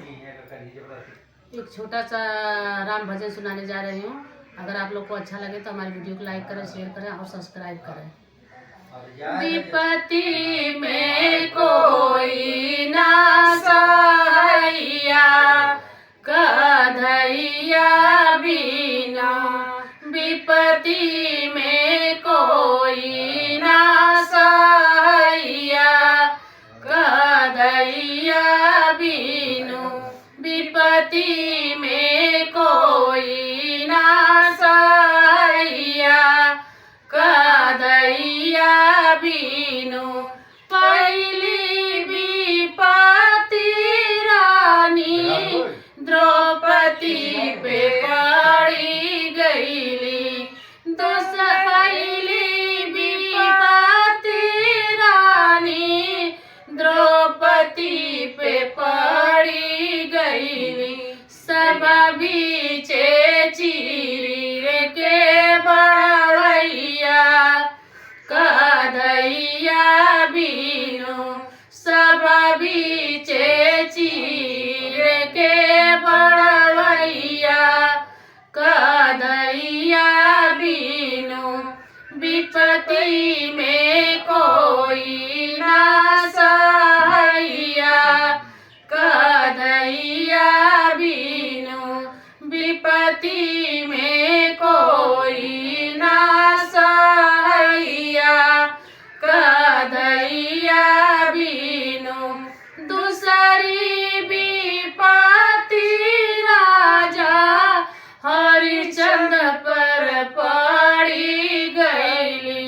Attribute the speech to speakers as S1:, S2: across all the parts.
S1: एक छोटा सा राम भजन सुनाने जा रही हूँ। अगर आप लोग को अच्छा लगे तो हमारी वीडियो को लाइक करें, शेयर करें और सब्सक्राइब करें। विपत्ति में कोई ना सहाइया, कन्हैया बिना। विपत्ति में कोई ना सहाइया, कन्हैया बिनु। विपत्ति में कोई ना सहाइया, कन्हैया बिनु। पहली विपत्ति रानी द्रौपदी पे पड़ी गईली। पहली विपत्ति रानी द्रौपदी पे पड़ी गईली। सब बीचे चीर के बढ़ैया, कन्हैया बिनु। सब बीचे चीर के बढ़ैया, कन्हैया बिनु। विपत्ति में कोई ना सहाइया, कन्हैया बिनु। विपत्ति में कोई ना सहाइया, कन्हैया बिनु। दूसरी विपत्ति राजा हरिश्चंद्र पर पड़ी गईली।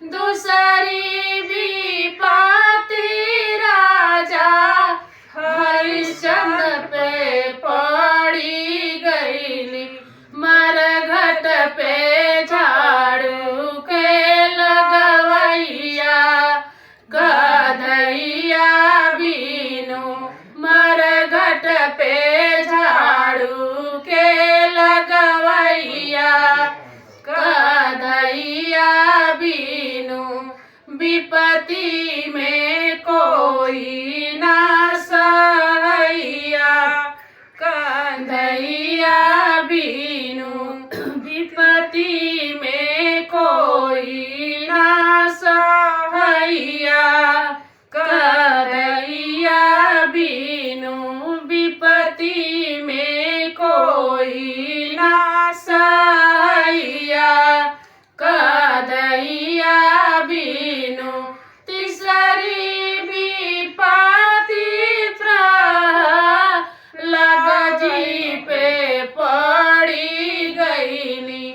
S1: दूसरी विपत्ति राजा हरिश्चंद्र पे पड़ी गईली। मरघट पे झाड़ू के लगवैया, कन्हैया बिनु। मरघट पे झाड़ू के लगवैया, कन्हैया बिनु। विपत्ति में कोई ना सहाइया, कन्हैया बिनु। विपत्ति में कोई ना सहाइया, कन्हैया बिनु। विपत्ति में कोई ना सहाइया, कन्हैया बिनु। तीसरी विपत्ति प्रहलाद जी पे पड़ी गईली।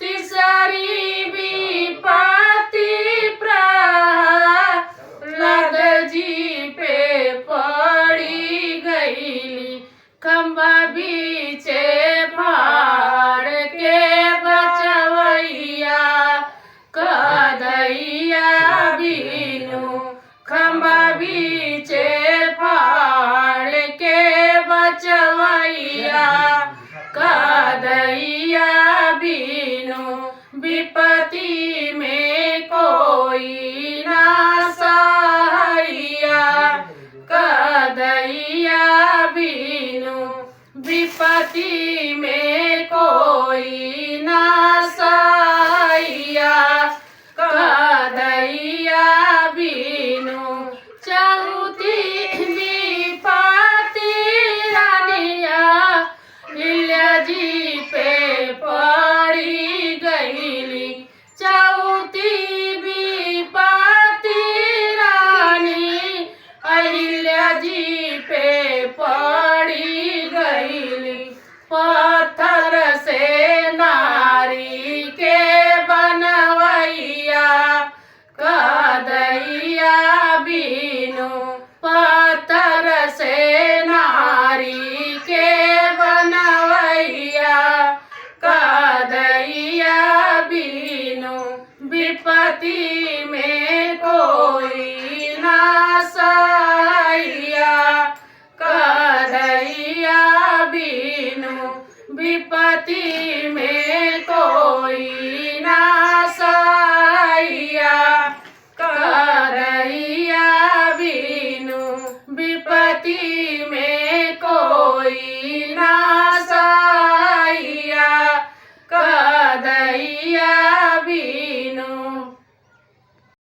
S1: तीसरी विपत्ति प्रहलाद जी पे पड़ी गईली। खम्बा बीचे फाड़ के बचवैया, कन्हैया बिनु। खम्बा बीचे फाड़ के बचवैया, कन्हैया बिनु। विपत्ति में कोई ना सहाइया, कन्हैया बिनु। विपत्ति में कोई ना सहाइया, कन्हैया बिनु। चौथी विपत्ति रानिया अहिल्या जी पे पड़ी गईली। चौथी विपत्ति रानी अहिल्या जी पे पड़ी गईली। पत्थर से नारी के बनवैया, कन्हैया बिनु। पत्थर से नारी के बनवैया, कन्हैया बिनु। विपत्ति में कोई ना सहाइया, कन्हैया बिनु। विपत्ति